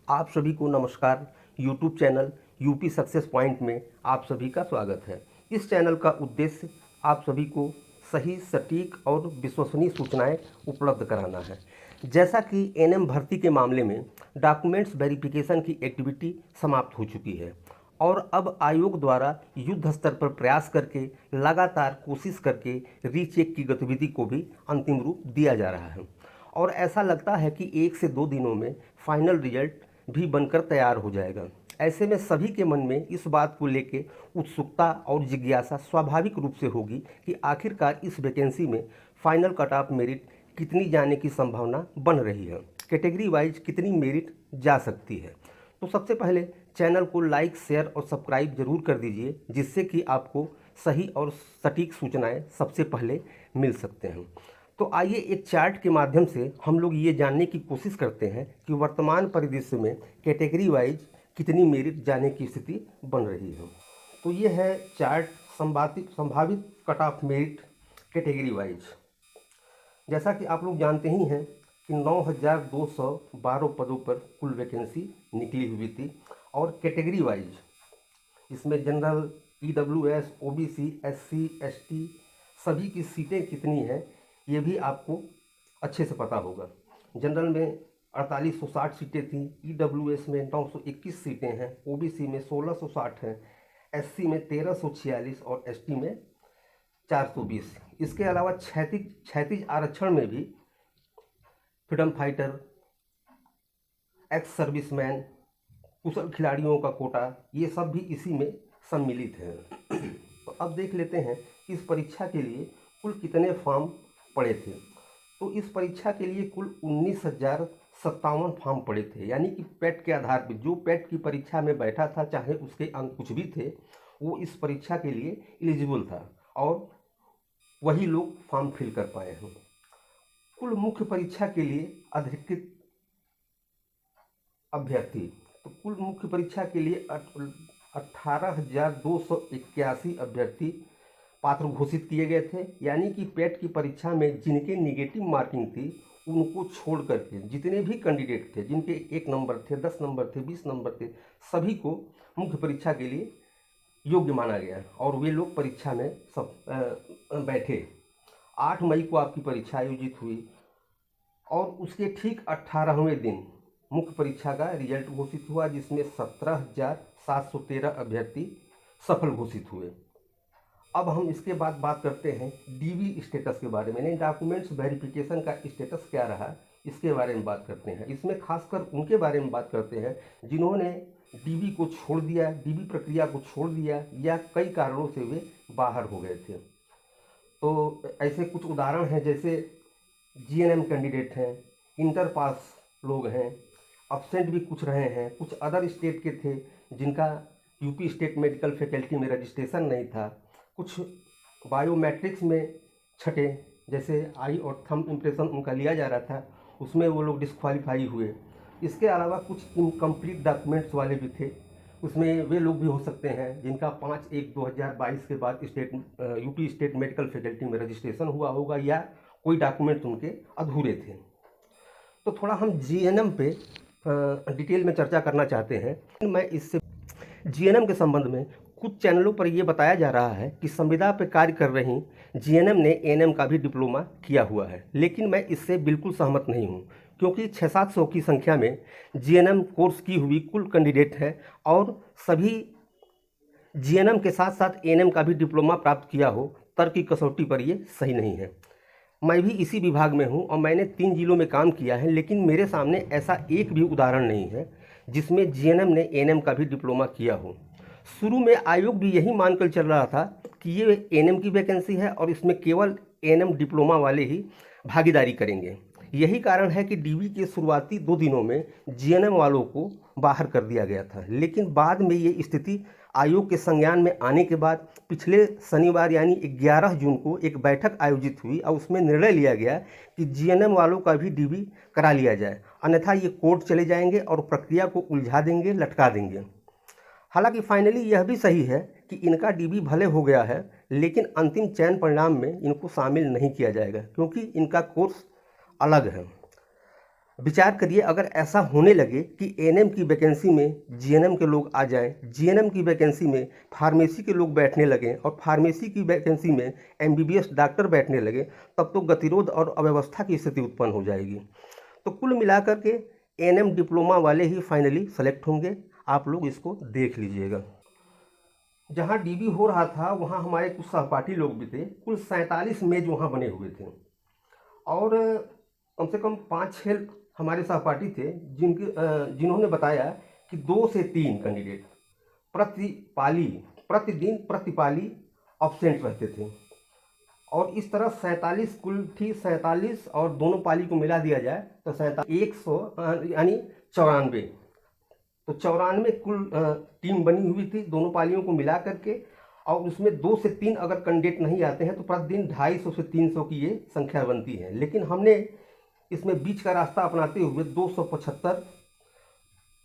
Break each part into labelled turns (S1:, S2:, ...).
S1: आप सभी को नमस्कार। YouTube channel UP success point में आप सभी का स्वागत है। इस चैनल का उद्देश्य आप सभी को सही, सटीक और विश्वसनीय सूचनाएं उपलब्ध कराना है। जैसा कि एनएम भर्ती के मामले में डॉक्यूमेंट्स वेरिफिकेशन की एक्टिविटी समाप्त हो चुकी है और अब आयोग द्वारा युद्ध स्तर पर प्रयास करके लगातार कोशिश करके रीचेक की गतिविधि को भी अंतिम रूप दिया जा रहा है और ऐसा लगता है कि 1 से 2 दिनों में फाइनल रिजल्ट भी बनकर तैयार हो जाएगा। ऐसे में सभी के मन में इस बात को लेकर उत्सुकता और जिज्ञासा स्वाभाविक रूप से होगी कि आखिरकार इस वैकेंसी में फाइनल कट ऑफ मेरिट कितनी जाने की संभावना बन रही है, कैटेगरी वाइज कितनी मेरिट जा सकती है। तो सबसे पहले चैनल को लाइक, शेयर और सब्सक्राइब जरूर कर दीजिए, जिससे कि आपको सही और सटीक सूचनाएं सबसे पहले मिल सकते हैं। तो आइए एक चार्ट के माध्यम से हम लोग ये जानने की कोशिश करते हैं कि वर्तमान परिदृश्य में कैटेगरी वाइज कितनी मेरिट जाने की स्थिति बन रही है। तो ये है चार्ट संभावित cut off merit category wise. जैसा कि आप लोग जानते ही हैं कि 9,212 पदों पर कुल वैकेंसी निकली हुई थी और कैटेगरी वाइज इसमें general, EWS, OBC, SC, ST सभी की सीटें कितनी हैं ये भी आपको अच्छे से पता होगा। जनरल में 4860 सीटें थी, ईडब्ल्यूएस में 921 सीटें हैं, ओबीसी में 1660 हैं, एससी में 1346 और एसटी में 420। इसके अलावा क्षैतिज आरक्षण में भी फ्रीडम फाइटर, एक्स सर्विसमैन, कुशल खिलाड़ियों का कोटा, ये सब भी इसी में सम्मिलित हैं। तो अब देख लेते हैं कि इस परीक्षा के लिए कुल कितने फॉर्म पड़े थे। तो इस परीक्षा के लिए कुल 19,057 फॉर्म पड़े थे, यानी कि पेट के आधार पर जो पेट की परीक्षा में बैठा था, चाहे उसके अंक कुछ भी थे, वो इस परीक्षा के लिए एलिजिबल था और वही लोग फॉर्म फिल कर पाए हैं। कुल मुख्य परीक्षा के लिए अधिकृत अभ्यर्थी, तो कुल मुख्य परीक्षा के लिए 18,281 अभ्यर्थी पात्र घोषित किए गए थे, यानी कि पेट की परीक्षा में जिनके निगेटिव मार्किंग थी उनको छोड़ करके जितने भी कैंडिडेट थे, जिनके 1 नंबर थे, 10 नंबर थे, 20 नंबर थे, सभी को मुख्य परीक्षा के लिए योग्य माना गया और वे लोग परीक्षा में सब बैठे। 8 मई को आपकी परीक्षा आयोजित हुई और उसके ठीक 18वें दिन मुख्य परीक्षा का रिजल्ट घोषित हुआ, जिसमें 17,713 अभ्यर्थी सफल घोषित हुए। अब हम इसके बाद बात करते हैं डीवी स्टेटस के बारे में, यानी डॉक्यूमेंट्स वेरिफिकेशन का स्टेटस क्या रहा, इसके बारे में बात करते हैं। इसमें खासकर उनके बारे में बात करते हैं जिन्होंने डीवी को छोड़ दिया, डीवी प्रक्रिया को छोड़ दिया या कई कारणों से वे बाहर हो गए थे। तो ऐसे कुछ उदाहरण हैं, जैसे जीएनएम कैंडिडेट हैं, इंटर पास लोग हैं, अब्सेंट भी कुछ रहे हैं, कुछ अदर स्टेट के थे जिनका यूपी स्टेट मेडिकल फैकल्टी में रजिस्ट्रेशन नहीं था, कुछ बायोमेट्रिक्स में छटे, जैसे आई और थंब इम्प्रेशन उनका लिया जा रहा था, उसमें वो लोग डिस्क्वालीफाई हुए। इसके अलावा कुछ इनकम्प्लीट डॉक्यूमेंट्स वाले भी थे, उसमें वे लोग भी हो सकते हैं जिनका 5/1/2022 के बाद यूपी स्टेट मेडिकल फैकल्टी में रजिस्ट्रेशन हुआ होगा या कोई डॉक्यूमेंट उनके अधूरे थे। तो थोड़ा हम जीएनएम पे डिटेल में चर्चा करना चाहते हैं। मैं इससे जीएनएम के संबंध में कुछ चैनलों पर यह बताया जा रहा है कि संविदा पर कार्य कर रही जीएनएम ने एएनएम का भी डिप्लोमा किया हुआ है, लेकिन मैं इससे बिल्कुल सहमत नहीं हूं, क्योंकि 600-700 की संख्या में जीएनएम कोर्स की हुई कुल कैंडिडेट है और सभी जीएनएम के साथ साथ एएनएम का भी डिप्लोमा प्राप्त किया हो, तर्क की कसौटी पर ये सही नहीं है। मैं भी इसी विभाग में हूं और मैंने 3 जिलों में काम किया है, लेकिन मेरे सामने ऐसा एक भी उदाहरण नहीं है जिसमें जीएनएम ने एएनएम का भी डिप्लोमा किया हो। शुरू में आयोग भी यही मानकर चल रहा था कि ये एएनएम की वैकेंसी है और इसमें केवल एएनएम डिप्लोमा वाले ही भागीदारी करेंगे। यही कारण है कि डीवी के शुरुआती 2 दिनों में जीएनएम वालों को बाहर कर दिया गया था, लेकिन बाद में ये स्थिति आयोग के संज्ञान में आने के बाद पिछले शनिवार यानी 11 जून को एक बैठक आयोजित हुई और उसमें निर्णय लिया गया कि जीएनएम वालों का भी डीवी करा लिया जाए, अन्यथा ये कोर्ट चले जाएंगे और प्रक्रिया को उलझा देंगे, लटका देंगे। हालांकि फाइनली यह भी सही है कि इनका डीवी भले हो गया है, लेकिन अंतिम चयन परिणाम में इनको शामिल नहीं किया जाएगा, क्योंकि इनका कोर्स अलग है। विचार करिए, अगर ऐसा होने लगे कि एएनएम की वैकेंसी में जीएनएम के लोग आ जाएं, जीएनएम की वैकेंसी में फार्मेसी के लोग बैठने लगें और फार्मेसी की वैकेंसी में एमबीबीएस डॉक्टर बैठने लगे, तब तो गतिरोध और अव्यवस्था की स्थिति उत्पन्न हो जाएगी। तो कुल मिलाकर के एएनएम डिप्लोमा वाले ही फाइनली सेलेक्ट होंगे। आप लोग इसको देख लीजिएगा। जहाँ डीबी हो रहा था वहाँ हमारे कुछ सहपाठी लोग भी थे। कुल 47 मेज वहाँ बने हुए थे और कम से कम 5-6 हमारे सहपाठी थे जिन्होंने बताया कि 2 से 3 कैंडिडेट प्रतिदिन प्रतिपाली अब्सेंट रहते थे और इस तरह 47 कुल थी। 47 और दोनों पाली को मिला दिया जाए तो 100 यानी 94। तो 94 कुल टीम बनी हुई थी दोनों पालियों को मिला करके, और उसमें 2 से 3 अगर कैंडिडेट नहीं आते हैं तो प्रतिदिन 250 से 300 की ये संख्या बनती है। लेकिन हमने इसमें बीच का रास्ता अपनाते हुए 275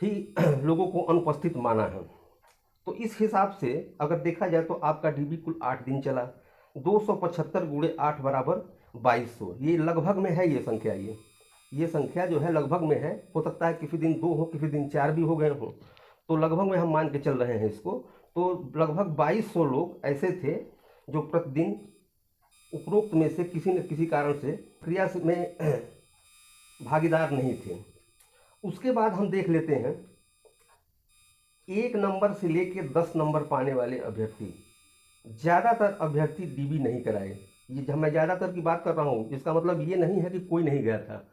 S1: ही लोगों को अनुपस्थित माना है। तो इस हिसाब से अगर देखा जाए तो आपका डीबी कुल 8 दिन चला। 275 गुणे 8 बराबर 2200। ये लगभग में है, ये संख्या जो है लगभग में है। हो सकता है किसी दिन 2 हो, किसी दिन 4 भी हो गए हों, तो लगभग में हम मान के चल रहे हैं इसको। तो लगभग 2200 लोग ऐसे थे जो प्रतिदिन उपरोक्त में से किसी न किसी कारण से क्रिया में भागीदार नहीं थे। उसके बाद हम देख लेते हैं 1 नंबर से लेकर 10 नंबर पाने वाले अभ्यर्थी। ज़्यादातर अभ्यर्थी डीबी नहीं कराए। ये जब मैं ज़्यादातर की बात कर रहा हूँ, इसका मतलब ये नहीं है कि कोई नहीं गया था,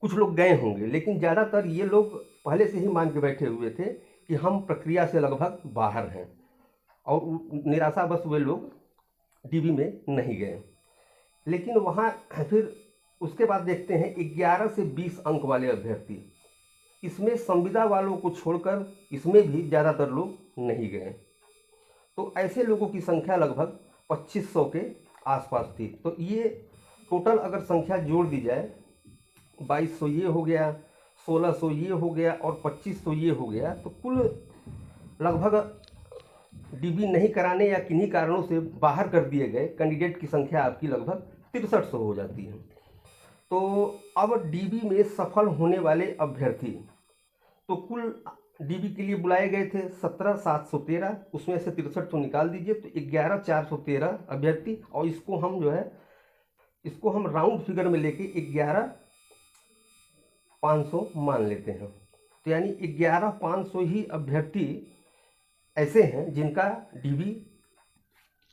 S1: कुछ लोग गए होंगे, लेकिन ज़्यादातर ये लोग पहले से ही मान के बैठे हुए थे कि हम प्रक्रिया से लगभग बाहर हैं और निराशावश वे लोग डीबी में नहीं गए। लेकिन वहाँ फिर उसके बाद देखते हैं 11 से 20 अंक वाले अभ्यर्थी। इसमें संविदा वालों को छोड़कर इसमें भी ज़्यादातर लोग नहीं गए। तो ऐसे लोगों की संख्या लगभग 2500 के आसपास थी। तो ये टोटल अगर संख्या जोड़ दी जाए, 2200 ये हो गया, 1600 ये हो गया और 2500 ये हो गया, तो कुल लगभग डीबी नहीं कराने या किन्हीं कारणों से बाहर कर दिए गए कैंडिडेट की संख्या आपकी लगभग 6300 हो जाती है। तो अब डीबी में सफल होने वाले अभ्यर्थी तो कुल डीबी के लिए बुलाए गए थे 17,713, उसमें से 63 तो निकाल दीजिए तो 11,413 अभ्यर्थी। और इसको हम जो है इसको हम राउंड फिगर में लेके 11,500 मान लेते हैं। तो यानी 11,500 ही अभ्यर्थी ऐसे हैं जिनका डीबी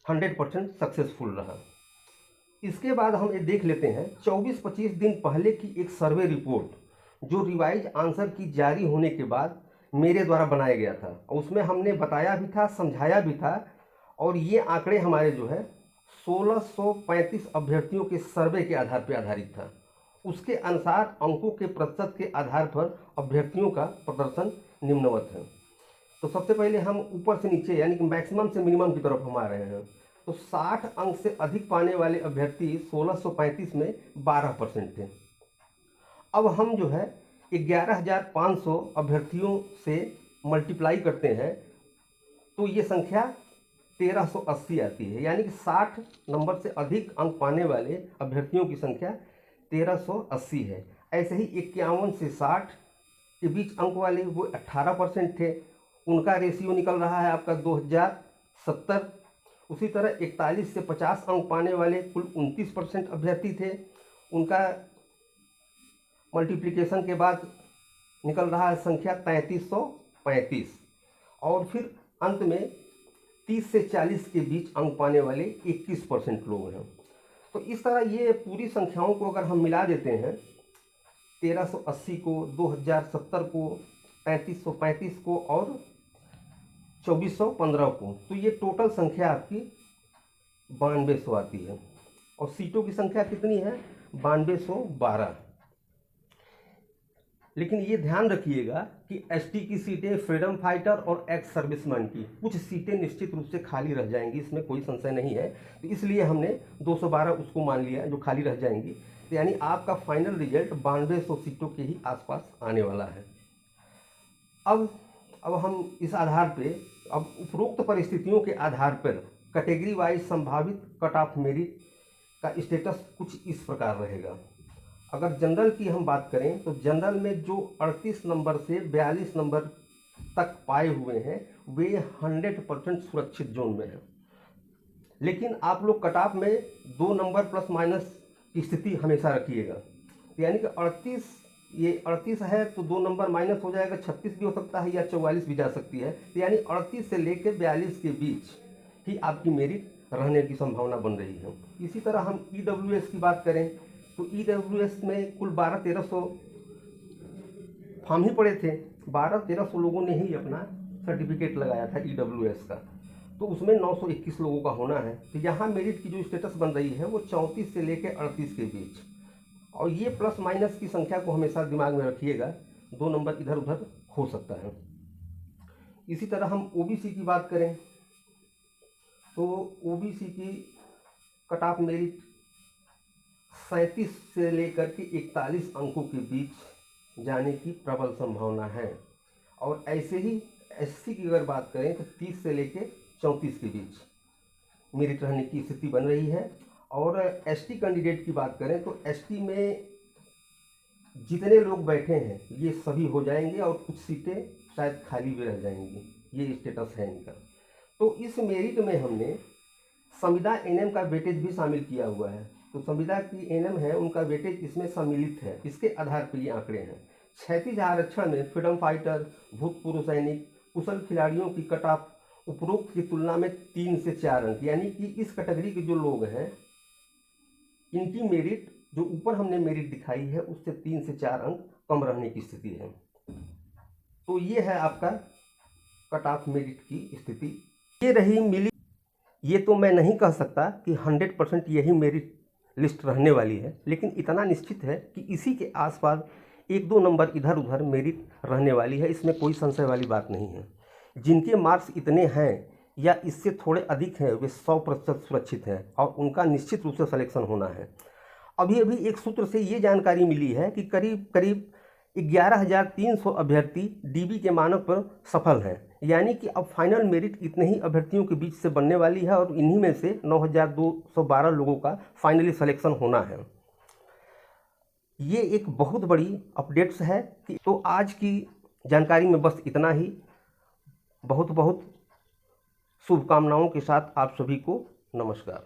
S1: 100% सक्सेसफुल रहा। इसके बाद हम ये देख लेते हैं 24-25 दिन पहले की एक सर्वे रिपोर्ट जो रिवाइज आंसर की जारी होने के बाद मेरे द्वारा बनाया गया था। उसमें हमने बताया भी था, समझाया भी था, और ये आंकड़े हमारे जो है 1635 अभ्यर्थियों के सर्वे के आधार पर आधारित था। उसके अनुसार अंकों के प्रतिशत के आधार पर अभ्यर्थियों का प्रदर्शन निम्नवत है। तो सबसे पहले हम ऊपर से नीचे यानी कि मैक्सिमम से मिनिमम की तरफ हम आ रहे हैं। तो 60 अंक से अधिक पाने वाले अभ्यर्थी 1635 में 12% थे। अब हम जो है 11,500 अभ्यर्थियों से मल्टीप्लाई करते हैं तो ये संख्या 1380 आती है। यानी कि 60 नंबर से अधिक अंक पाने वाले अभ्यर्थियों की संख्या 1380 है। ऐसे ही 51 से 60 के बीच अंक वाले वो 18% थे, उनका रेशियो निकल रहा है आपका 2070। उसी तरह 41 से 50 अंक पाने वाले कुल 29% अभ्यर्थी थे, उनका मल्टीप्लिकेशन के बाद निकल रहा है संख्या 3335। और फिर अंत में 30 से 40 के बीच अंक पाने वाले 21% लोग हैं। तो इस तरह ये पूरी संख्याओं को अगर हम मिला देते हैं, 1380 को, 2070 को, 3335 को और 2415 को, तो ये टोटल संख्या आपकी 9200 आती है। और सीटों की संख्या कितनी है? 9212। लेकिन ये ध्यान रखिएगा कि एसटी की सीटें, फ्रीडम फाइटर और एक्स सर्विसमैन की कुछ सीटें निश्चित रूप से खाली रह जाएंगी, इसमें कोई संशय नहीं है। तो इसलिए हमने 212 उसको मान लिया जो खाली रह जाएंगी। तो यानी आपका फाइनल रिजल्ट 9200 सीटों के ही आसपास आने वाला है। अब हम इस आधार पे, अब उपरोक्त परिस्थितियों के आधार पर कैटेगरी वाइज संभावित कट ऑफ मेरिट का स्टेटस कुछ इस प्रकार रहेगा। अगर जनरल की हम बात करें तो जनरल में जो 38 नंबर से 42 नंबर तक पाए हुए हैं वे 100% सुरक्षित जोन में हैं। लेकिन आप लोग कट ऑफ में 2 नंबर प्लस माइनस की स्थिति हमेशा रखिएगा। यानी कि 38, ये 38 है तो 2 नंबर माइनस हो जाएगा, 36 भी हो सकता है या 44 भी जा सकती है। तो यानी 38 से लेकर 42 के बीच ही आपकी मेरिट रहने की संभावना बन रही है। इसी तरह हम EWS की बात करें तो EWS में कुल 1200-1300 फॉर्म ही पड़े थे। 1200-1300 लोगों ने ही अपना सर्टिफिकेट लगाया था EWS का, तो उसमें 921 लोगों का होना है। तो यहाँ मेरिट की जो स्टेटस बन रही है वो 34 से लेकर 38 के बीच, और ये प्लस माइनस की संख्या को हमेशा दिमाग में रखिएगा, 2 नंबर इधर उधर हो सकता है। इसी तरह हम OBC की बात करें तो OBC की कट ऑफ मेरिट 37 से लेकर के 41 अंकों के बीच जाने की प्रबल संभावना है। और ऐसे ही SC की अगर बात करें तो 30 से लेकर 34 के बीच मेरिट रहने की स्थिति बन रही है। और ST कैंडिडेट की बात करें तो ST में जितने लोग बैठे हैं ये सभी हो जाएंगे और कुछ सीटें शायद खाली भी रह जाएंगी, ये स्टेटस है इनका। तो इस मेरिट में हमने संविदा NM का वेटेज भी शामिल किया हुआ है। तो संविदा की NM है उनका वेटेज इसमें सम्मिलित है, इसके आधार पर ये आंकड़े हैं। क्षैतिज आरक्षण में फ्रीडम फाइटर, भूतपूर्व सैनिक, कुशल खिलाड़ियों की कट ऑफ उपरोक्त की तुलना में 3 से 4 अंक, यानी कि इस कैटेगरी के जो लोग हैं इनकी मेरिट जो ऊपर हमने मेरिट दिखाई है उससे 3 से 4 अंक कम रहने की स्थिति है। तो ये है आपका कट ऑफ मेरिट की स्थिति। ये रही मिली, ये तो मैं नहीं कह सकता कि 100% यही मेरिट लिस्ट रहने वाली है, लेकिन इतना निश्चित है कि इसी के आसपास 1-2 नंबर इधर उधर मेरिट रहने वाली है, इसमें कोई संशय वाली बात नहीं है। जिनके मार्क्स इतने हैं या इससे थोड़े अधिक हैं वे 100% सुरक्षित हैं और उनका निश्चित रूप से सिलेक्शन होना है। अभी एक सूत्र से ये जानकारी मिली है कि करीब करीब 11,300 अभ्यर्थी DB के मानक पर सफल हैं, यानी कि अब फाइनल मेरिट इतने ही अभ्यर्थियों के बीच से बनने वाली है और इन्हीं में से 9,212 लोगों का फाइनली सिलेक्शन होना है। ये एक बहुत बड़ी अपडेट्स है। तो आज की जानकारी में बस इतना ही। बहुत बहुत शुभकामनाओं के साथ आप सभी को नमस्कार।